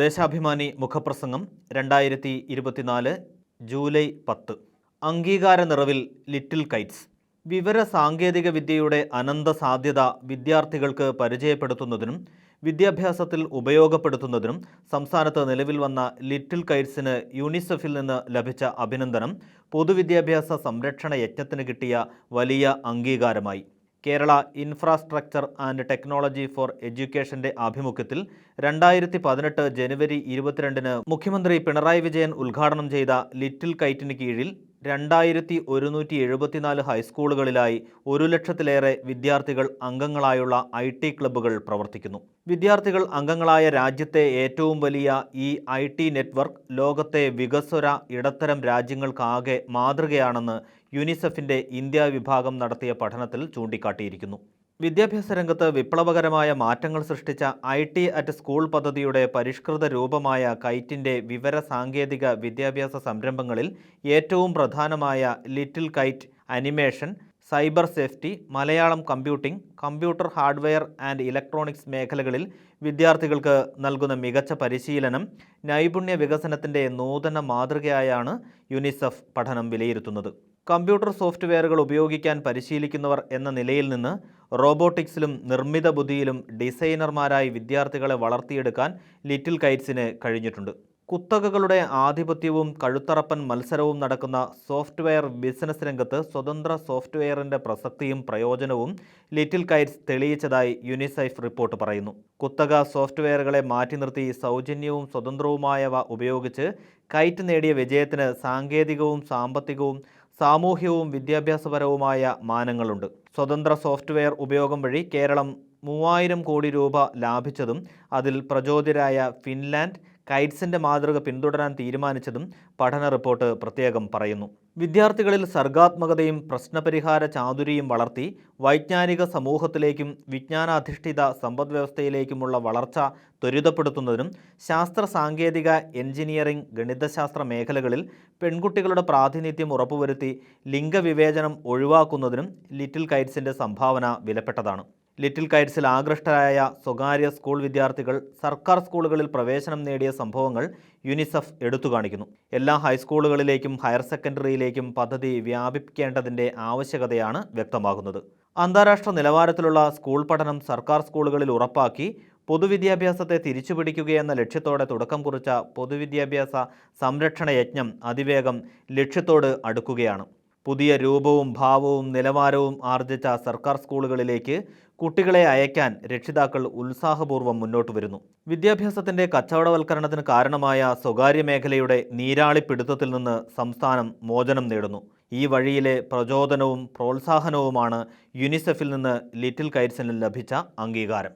ദേശാഭിമാനി മുഖപ്രസംഗം 2024 ജൂലൈ 10. അംഗീകാര നിറവിൽ little Kites. വിവര സാങ്കേതിക വിദ്യയുടെ അനന്ത സാധ്യത വിദ്യാർത്ഥികൾക്ക് പരിചയപ്പെടുത്തുന്നതിനും വിദ്യാഭ്യാസത്തിൽ ഉപയോഗപ്പെടുത്തുന്നതിനും സംസ്ഥാനത്ത് നിലവിൽ വന്ന ലിറ്റിൽ കൈറ്റ്സിന് യൂണിസെഫിൽ നിന്ന് ലഭിച്ച അഭിനന്ദനം പൊതുവിദ്യാഭ്യാസ സംരക്ഷണ യജ്ഞത്തിന് കിട്ടിയ വലിയ അംഗീകാരമായി. Kerala infrastructure and technology for എഡ്യൂക്കേഷന്റെ ആഭിമുഖ്യത്തിൽ 2018 ജനുവരി 22 മുഖ്യമന്ത്രി പിണറായി വിജയൻ ഉദ്ഘാടനം ചെയ്ത ലിറ്റിൽ കൈറ്റിന് കീഴിൽ 2174 ഹൈസ്കൂളുകളിലായി 1 ലക്ഷത്തിലേറെ വിദ്യാർത്ഥികൾ അംഗങ്ങളായുള്ള IT ക്ലബ്ബുകൾ പ്രവർത്തിക്കുന്നു. വിദ്യാർത്ഥികൾ അംഗങ്ങളായ രാജ്യത്തെ ഏറ്റവും വലിയ ഈ IT നെറ്റ്വർക്ക് ലോകത്തെ വികസ്വര ഇടത്തരം രാജ്യങ്ങൾക്കാകെ മാതൃകയാണെന്ന് യൂണിസെഫിന്റെ ഇന്ത്യ വിഭാഗം നടത്തിയ പഠനത്തിൽ ചൂണ്ടിക്കാട്ടിയിരിക്കുന്നു. വിദ്യാഭ്യാസ രംഗത്ത് വിപ്ലവകരമായ മാറ്റങ്ങൾ സൃഷ്ടിച്ച IT അറ്റ് സ്കൂൾ പദ്ധതിയുടെ പരിഷ്കൃത രൂപമായ കൈറ്റിന്റെ വിവര സാങ്കേതിക വിദ്യാഭ്യാസ സംരംഭങ്ങളിൽ ഏറ്റവും പ്രധാനമായ little KITE animation, cyber safety, Malayalam computing, computer hardware and electronics മേഖലകളിൽ വിദ്യാർത്ഥികൾക്ക് നൽകുന്ന മികച്ച പരിശീലനം, നൈപുണ്യ വികസനത്തിന്റെ നൂതന മാതൃകയായാണ് യൂണിസെഫ് പഠനം വിലയിരുത്തുന്നത്. കമ്പ്യൂട്ടർ സോഫ്റ്റ്വെയറുകൾ ഉപയോഗിക്കാൻ പരിശീലിക്കുന്നവർ എന്ന നിലയിൽ നിന്ന് റോബോട്ടിക്സിലും നിർമ്മിത ബുദ്ധിയിലും ഡിസൈനർമാരായി വിദ്യാർത്ഥികളെ വളർത്തിയെടുക്കാൻ ലിറ്റിൽ കൈറ്റ്സിന് കഴിഞ്ഞിട്ടുണ്ട്. കുത്തകകളുടെ ആധിപത്യവും കഴുത്തറപ്പൻ മത്സരവും നടക്കുന്ന സോഫ്റ്റ്വെയർ ബിസിനസ് രംഗത്ത് സ്വതന്ത്ര സോഫ്റ്റ്വെയറിന്റെ പ്രസക്തിയും പ്രയോജനവും ലിറ്റിൽ കൈറ്റ്സ് തെളിയിച്ചതായി യൂണിസെഫ് റിപ്പോർട്ട് പറയുന്നു. കുത്തക സോഫ്റ്റ്വെയറുകളെ മാറ്റി നിർത്തി സൗജന്യവും സ്വതന്ത്രവുമായവ ഉപയോഗിച്ച് കൈറ്റ് നേടിയ വിജയത്തിന് സാങ്കേതികവും സാമ്പത്തികവും സാമൂഹ്യവും വിദ്യാഭ്യാസപരവുമായ മാനങ്ങളുണ്ട്. സ്വതന്ത്ര സോഫ്റ്റ്വെയർ ഉപയോഗം വഴി കേരളം 3000 കോടി രൂപ ലാഭിച്ചതും അതിൽ പ്രചോദിതരായ ഫിൻലാൻഡ് കൈറ്റ്സിന്റെ മാതൃക പിന്തുടരാൻ തീരുമാനിച്ചതും പഠന റിപ്പോർട്ട് പ്രത്യേകം പറയുന്നു. വിദ്യാർത്ഥികളിൽ സർഗാത്മകതയും പ്രശ്നപരിഹാര ചാതുരിയും വളർത്തി വൈജ്ഞാനിക സമൂഹത്തിലേക്കും വിജ്ഞാനാധിഷ്ഠിത സമ്പദ്വ്യവസ്ഥയിലേക്കുമുള്ള വളർച്ച ത്വരിതപ്പെടുത്തുന്നതിനും ശാസ്ത്ര സാങ്കേതിക എഞ്ചിനീയറിംഗ് ഗണിതശാസ്ത്ര മേഖലകളിൽ പെൺകുട്ടികളുടെ പ്രാതിനിധ്യം ഉറപ്പുവരുത്തി ലിംഗവിവേചനം ഒഴിവാക്കുന്നതിനും ലിറ്റിൽ കൈറ്റ്സിന്റെ സംഭാവന വിലപ്പെട്ടതാണ്. ലിറ്റിൽ കൈറ്റ്സിൽ ആകൃഷ്ടരായ സ്വകാര്യ സ്കൂൾ വിദ്യാർത്ഥികൾ സർക്കാർ സ്കൂളുകളിൽ പ്രവേശനം നേടിയ സംഭവങ്ങൾ യൂണിസെഫ് എടുത്തു കാണിക്കുന്നു. എല്ലാ ഹൈസ്കൂളുകളിലേക്കും ഹയർ സെക്കൻഡറിയിലേക്കും പദ്ധതി വ്യാപിപ്പിക്കേണ്ടതിൻ്റെ ആവശ്യകതയാണ് വ്യക്തമാകുന്നത്. അന്താരാഷ്ട്ര നിലവാരത്തിലുള്ള സ്കൂൾ പഠനം സർക്കാർ സ്കൂളുകളിൽ ഉറപ്പാക്കി പൊതുവിദ്യാഭ്യാസത്തെ തിരിച്ചുപിടിക്കുകയെന്ന ലക്ഷ്യത്തോടെ തുടക്കം കുറിച്ച പൊതുവിദ്യാഭ്യാസ സംരക്ഷണ യജ്ഞം അതിവേഗം ലക്ഷ്യത്തോട് അടുക്കുകയാണ്. പുതിയ രൂപവും ഭാവവും നിലവാരവും ആർജിച്ച സർക്കാർ സ്കൂളുകളിലേക്ക് കുട്ടികളെ അയക്കാൻ രക്ഷിതാക്കൾ ഉത്സാഹപൂർവ്വം മുന്നോട്ട് വരുന്നു. വിദ്യാഭ്യാസത്തിന്റെ കച്ചവടവൽക്കരണത്തിന് കാരണമായ സ്വകാര്യ മേഖലയുടെ നീരാളിപ്പിടുത്തത്തിൽ നിന്ന് സംസ്ഥാനം മോചനം നേടുന്നു. ഈ വഴിയിലെ പ്രചോദനവും പ്രോത്സാഹനവുമാണ് യൂണിസെഫിൽ നിന്ന് ലിറ്റിൽ കൈറ്റ്സിന് ലഭിച്ച അംഗീകാരം.